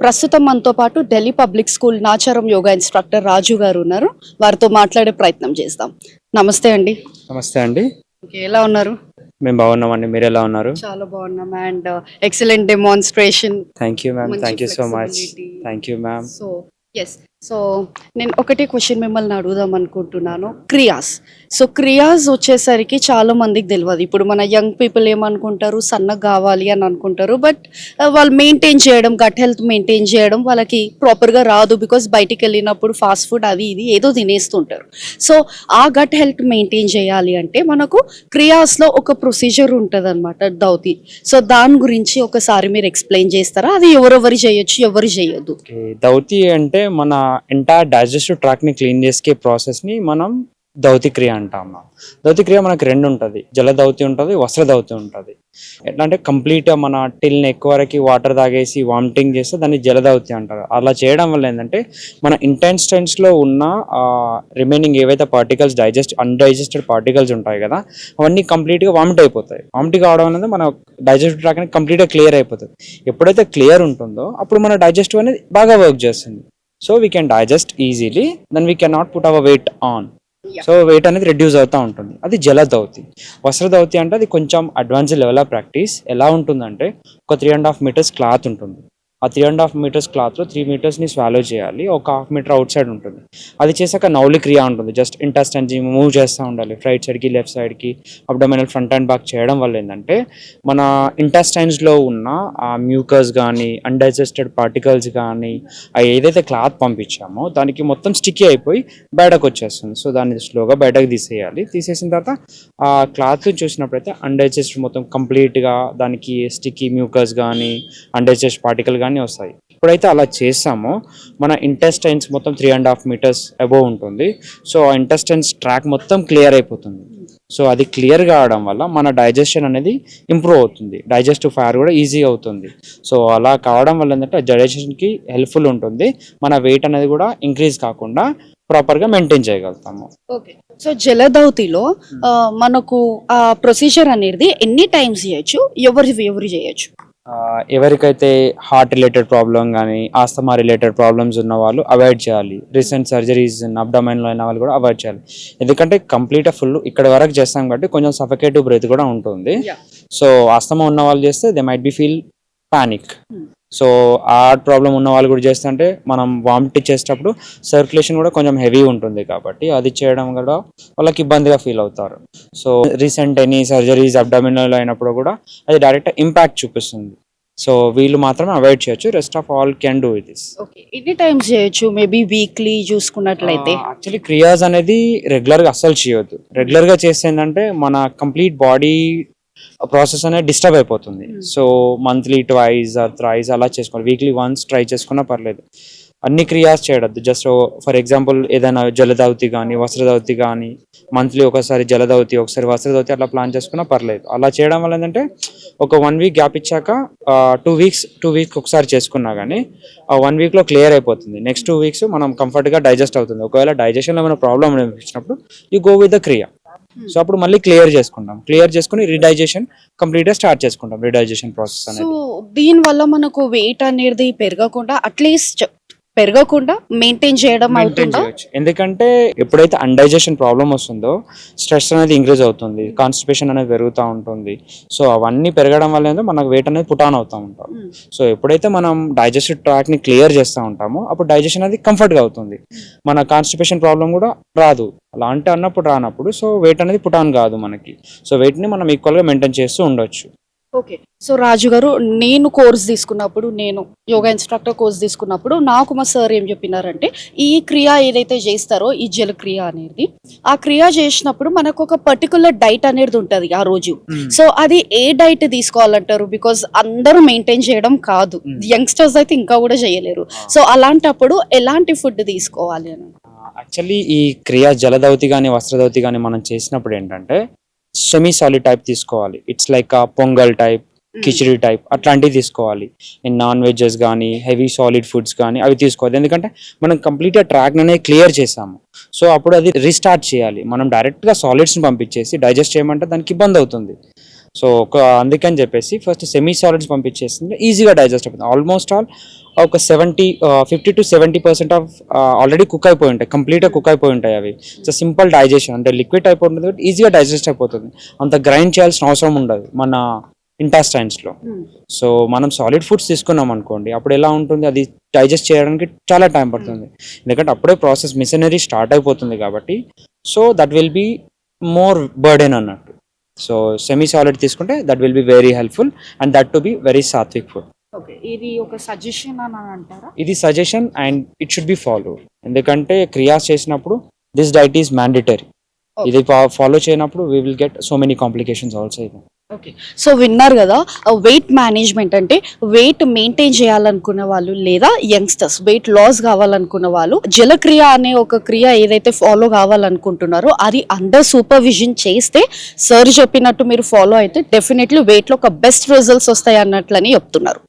ప్రస్తుతం మనతో పాటు Delhi public school Nacharam yoga instructor Raju garu ఉన్నారు. వారితో మాట్లాడే ప్రయత్నం చేద్దాం. నమస్తే అండి. నమస్తే అండి. ఓకే, ఎలా ఉన్నారు? మేము బాగున్నామండి. మీరు ఎలా ఉన్నారు? చాలా బాగున్నాం. And excellent demonstration. Thank you ma'am. మంచి thank you so much. flexibility. Thank you ma'am. So yes, so నేను ఒకటే క్వశ్చన్ మిమ్మల్ని అడుగుదాం అనుకుంటున్నాను. క్రియాస్. సో క్రియాస్ వచ్చేసరికి చాలా మందికి తెలియదు. ఇప్పుడు మన యంగ్ పీపుల్ ఏమనుకుంటారు, సన్నగా కావాలి అని అనుకుంటారు. బట్ వాళ్ళు మెయింటైన్ చేయడం, గట్ హెల్త్ మెయింటైన్ చేయడం వాళ్ళకి ప్రాపర్గా రాదు. బికాస్ బయటికి వెళ్ళినప్పుడు ఫాస్ట్ ఫుడ్ అది ఇది ఏదో తినేస్తుంటారు. సో ఆ గట్ హెల్త్ మెయింటైన్ చేయాలి అంటే మనకు క్రియాస్లో ఒక ప్రొసీజర్ ఉంటుంది అనమాట, దౌతి. సో దాని గురించి ఒకసారి మీరు ఎక్స్ప్లెయిన్ చేస్తారా? అది ఎవరెవరు చేయొచ్చు, ఎవరు చేయొద్దు? దౌతి అంటే మన ఎంటైర్ డైజెస్టివ్ ట్రాక్ ని క్లీన్ చేసే ప్రాసెస్ ని మనం దౌతి క్రియ అంటాం. దౌతి క్రియ మనకి రెండు ఉంటుంది, జల దౌతి ఉంటుంది, వస్త్ర దౌతి ఉంటుంది. ఎట్లా అంటే కంప్లీట్ మన టిల్ నెక్ వరకు వాటర్ తాగేసి వామిటింగ్ చేస్తే దాన్ని జల దౌతి అంటారు. అలా చేయడం వల్ల ఏంటంటే మన ఇంటెస్టైన్స్ లో ఉన్న రిమైనింగ్ ఏవైతే పార్టికల్స్ అన్డైజెస్టెడ్ పార్టికల్స్ ఉంటాయి కదా, అవన్నీ కంప్లీట్ గా వామిట్ అయిపోతాయి. వామిట్ కావడం అనేది మన డైజెస్టివ్ ట్రాక్ అనేది కంప్లీట్ గా క్లియర్ అయిపోతుంది. ఎప్పుడైతే క్లియర్ ఉంటుందో అప్పుడు మన డైజెస్టివ్ అనేది బాగా వర్క్ చేస్తుంది. So we can digest easily, then we can not put our weight on. So weight అనేది రెడ్యూస్ అవుతూ ఉంటుంది. అది జల దౌతి. వస్త్ర దౌతి అంటే అది కొంచెం అడ్వాన్స్ లెవెల్ ఆఫ్ ప్రాక్టీస్. ఎలా ఉంటుందంటే ఒక 3.5 meters క్లాత్ ఉంటుంది. ఆ 3.5 meters క్లాత్లో 3 meters స్వాలో చేయాలి. ఒక 1/2 meter అవుట్ సైడ్ ఉంటుంది. అది చేసాక నౌలి క్రియ ఉంటుంది. జస్ట్ ఇంటెస్టైన్స్ మూవ్ చేస్తూ ఉండాలి, రైట్ సైడ్కి లెఫ్ట్ సైడ్కి, అబ్డోమినల్ ఫ్రంట్ అండ్ బ్యాక్ చేయడం వల్ల ఏంటంటే మన ఇంటెస్టైన్స్లో ఉన్న ఆ మ్యూకస్ కానీ అన్డైజెస్టెడ్ పార్టికల్స్ కానీ అవి ఏదైతే క్లాత్ పంపించామో దానికి మొత్తం స్టిక్కీ అయిపోయి బయటకు వచ్చేస్తుంది. సో దాన్ని స్లోగా బయటకు తీసేయాలి. తీసేసిన తర్వాత ఆ క్లాత్ చూసినప్పుడైతే అన్డైజెస్టెడ్ మొత్తం కంప్లీట్గా దానికి స్టిక్కీ మ్యూకస్ కానీ అన్డైజెస్టెడ్ పార్టికల్ కానీ వస్తాయి. ఎప్పుడైతే అలా చేస్తామో మన ఇంటెస్టైన్స్ మొత్తం 3.5 meters అబోవ్ ఉంటుంది. సో ఆ ఇంటెస్టైన్స్ ట్రాక్ మొత్తం క్లియర్ అయిపోతుంది. సో అది క్లియర్ కావడం వల్ల మన డైజెషన్ అనేది ఇంప్రూవ్ అవుతుంది, డైజెస్టివ్ ఫైర్ కూడా ఈజీ అవుతుంది. సో అలా కావడం వల్ల ఏంటంటే డైజెషన్కి హెల్ప్ఫుల్ ఉంటుంది. మన వెయిట్ అనేది కూడా ఇంక్రీజ్ కాకుండా ప్రాపర్గా మెయింటైన్ చేయగలుగుతాము. ఓకే, సో జలదౌతిలో మనకు ఆ ప్రొసీజర్ అనేది ఎన్ని టైమ్స్ చేయొచ్చు, ఎవరు చేయొచ్చు? ఎవరికైతే హార్ట్ రిలేటెడ్ ప్రాబ్లం కానీ ఆస్తమా రిలేటెడ్ ప్రాబ్లమ్స్ ఉన్న వాళ్ళు అవాయిడ్ చేయాలి. రీసెంట్ సర్జరీస్ అబ్డోమైన్లో అయిన వాళ్ళు కూడా అవాయిడ్ చేయాలి. ఎందుకంటే కంప్లీట్ ఫుల్ ఇక్కడ వరకు చేస్తాం కాబట్టి కొంచెం సఫకేటివ్ బ్రెత్ కూడా ఉంటుంది. సో ఆస్తమా ఉన్న వాళ్ళు చేస్తే they might be feel panic. So heart problem ఉన్న వాళ్ళు కూడా చేస్తుంటే మనం వామిట్ చేసేటప్పుడు సర్క్యులేషన్ కూడా కొంచెం హెవీ ఉంటుంది కాబట్టి అది చేయడం కూడా వాళ్ళకి ఇబ్బందిగా ఫీల్ అవుతారు. So recent any surgeries abdominal అయినప్పుడు కూడా అది డైరెక్ట్ ఇంపాక్ట్ చూపిస్తుంది. సో వీళ్ళు మాత్రమే అవాయిడ్ చేయొచ్చు, rest of all can do this. Okay, ఎన్ని టైమ్స్ చేయొచ్చు? మేబీ వీక్లీ చూసుకున్నట్లయితే. యాక్చువల్లీ క్రియాస్ అనేది రెగ్యులర్గా అస్సలు చేయొద్దు. రెగ్యులర్గా చేస్తే ఏంటంటే మన కంప్లీట్ బాడీ ప్రాసెస్ అనేది డిస్టర్బ్ అయిపోతుంది. So monthly twice or thrice అలా చేసుకోవాలి. వీక్లీ వన్స్ ట్రై చేసుకున్నా పర్లేదు. అన్ని క్రియాస్ చేయడద్దు. జస్ట్ ఫర్ ఎగ్జాంపుల్ ఏదైనా జలదౌతి కానీ వస్త్రదౌతి కానీ మంత్లీ ఒకసారి జలదౌతి ఒకసారి వస్త్రదౌతి అట్లా ప్లాన్ చేసుకున్నా పర్లేదు. అలా చేయడం వల్ల ఏంటంటే ఒక 1 week గ్యాప్ ఇచ్చాక 2 weeks ఒకసారి చేసుకున్నా కానీ ఆ 1 weekలో క్లియర్ అయిపోతుంది. నెక్స్ట్ 2 weeks మనం కంఫర్ట్గా డైజెస్ట్ అవుతుంది. ఒకవేళ డైజెషన్లో ఏమైనా ప్రాబ్లం అనిపించినప్పుడు యూ గో విత్ ద క్రియ. సో అప్పుడు మళ్ళీ క్లియర్ చేసుకుని రీడైజెషన్ కంప్లీట్గా స్టార్ట్ చేసుకుంటాం, రీడైజెషన్ ప్రాసెస్ అనేది. సో దీని వల్ల మనకు వెయిట్ అనేది పెరగకుండా మెయింటైన్ చేయడం అవుతుందా? ఎందుకంటే ఎప్పుడైతే అన్డైజెషన్ ప్రాబ్లం వస్తుందో స్ట్రెస్ అనేది ఇంక్రీజ్ అవుతుంది, కాన్స్టిపేషన్ అనేది పెరుగుతూ ఉంటుంది. సో అవన్నీ పెరగడం వల్ల ఏంటంటే మనకు వెయిట్ అనేది పుట్ ఆన్ అవుతూ ఉంటాం. సో ఎప్పుడైతే మనం డైజెస్టివ్ ట్రాక్ ని క్లియర్ చేస్తూ ఉంటామో అప్పుడు డైజెషన్ అనేది కంఫర్ట్గా అవుతుంది, మన కాన్స్టిపేషన్ ప్రాబ్లం కూడా రాదు. అలా అంటే రానప్పుడు సో వెయిట్ అనేది పుట్ ఆన్ కాదు మనకి. సో వెయిట్ ని మనం ఈక్వల్ గా మెయింటైన్ చేస్తూ ఉండొచ్చు. ఓకే, సో రాజు గారు, నేను యోగా ఇన్స్ట్రక్టర్ కోర్స్ తీసుకున్నప్పుడు నాకు మా సార్ ఏం చెప్పినారంటే, ఈ క్రియ ఏదైతే చేస్తారో ఈ జల క్రియ అనేది, ఆ క్రియ చేసినప్పుడు మనకు ఒక పర్టికులర్ డైట్ అనేది ఉంటుంది ఆ రోజు. సో అది ఏ డైట్ తీసుకోవాలంటారు? బికాజ్ అందరూ మెయింటైన్ చేయడం కాదు, యంగ్స్టర్స్ అయితే ఇంకా కూడా చేయలేరు. సో అలాంటప్పుడు ఎలాంటి ఫుడ్ తీసుకోవాలి అని? యాక్చువల్లీ ఈ క్రియ జలదౌతి కానీ వస్త్రదౌతి కానీ మనం చేసినప్పుడు ఏంటంటే సెమీ సాలిడ్ టైప్ తీసుకోవాలి. It's like pongal type, khichdi type అట్లాంటివి తీసుకోవాలి. నాన్ వెజెస్ కానీ హెవీ సాలిడ్ ఫుడ్స్ కానీ అవి తీసుకోవాలి. ఎందుకంటే మనం కంప్లీట్గా ట్రాక్ అనేది క్లియర్ చేసాము. సో అప్పుడు అది రీస్టార్ట్ చేయాలి. మనం డైరెక్ట్గా సాలిడ్స్ని పంపించేసి డైజెస్ట్ చేయమంటే దానికి ఇబ్బంది అవుతుంది. సో అందుకని చెప్పేసి ఫస్ట్ సెమీ సాలిడ్స్ పంపించేస్తుంది, ఈజీగా డైజెస్ట్ అయిపోతుంది. ఆల్మోస్ట్ ఆల్ ఒక 50 to 70% ఆఫ్ ఆల్రెడీ కుక్ అయిపోయి ఉంటాయి, కంప్లీట్గా కుక్ అయిపోయి ఉంటాయి అవి. సో సింపుల్ డైజెషన్, అంటే లిక్విడ్ అయిపోతుంది కాబట్టి ఈజీగా డైజెస్ట్ అయిపోతుంది, అంత గ్రైండ్ చేయాల్సిన అవసరం ఉండదు మన ఇంటెస్టైన్స్లో. సో మనం సాలిడ్ ఫుడ్స్ తీసుకున్నాం అనుకోండి, అప్పుడు ఎలా ఉంటుంది, అది డైజెస్ట్ చేయడానికి చాలా టైం పడుతుంది, ఎందుకంటే అప్పుడే ప్రాసెస్ మిషనరీ స్టార్ట్ అయిపోతుంది కాబట్టి. So that will be more burden అన్నట్టు. సో సెమీ సాలిడ్ తీసుకుంటే that will be very helpful and that to be very sattvic food. Okay, ఇది ఒక సజెషన్ అని అంటారా? ఇది suggestion and it should be follow, ఎందుకంటే క్రియాస్ చేసినప్పుడు దిస్ డైట్ ఈస్ మ్యాండేటరీ. ఇది ఫాలో చేయనప్పుడు we will get so many complications also. Okay, so విన్నారు కదా, వెయిట్ మేనేజ్మెంట్ అంటే వెయిట్ మెయింటైన్ చేయాలనుకున్న వాళ్ళు లేదా యంగ్స్టర్స్ వెయిట్ లాస్ కావాలనుకున్న వాళ్ళు జలక్రియ అనే ఒక క్రియ ఏదైతే ఫాలో కావాలనుకుంటున్నారో అది అండర్ సూపర్విజన్ చేస్తే, సార్ చెప్పినట్టు మీరు ఫాలో అయితే డెఫినెట్లీ వెయిట్లో ఒక బెస్ట్ రిజల్ట్స్ వస్తాయి అన్నట్లని చెప్తున్నారు.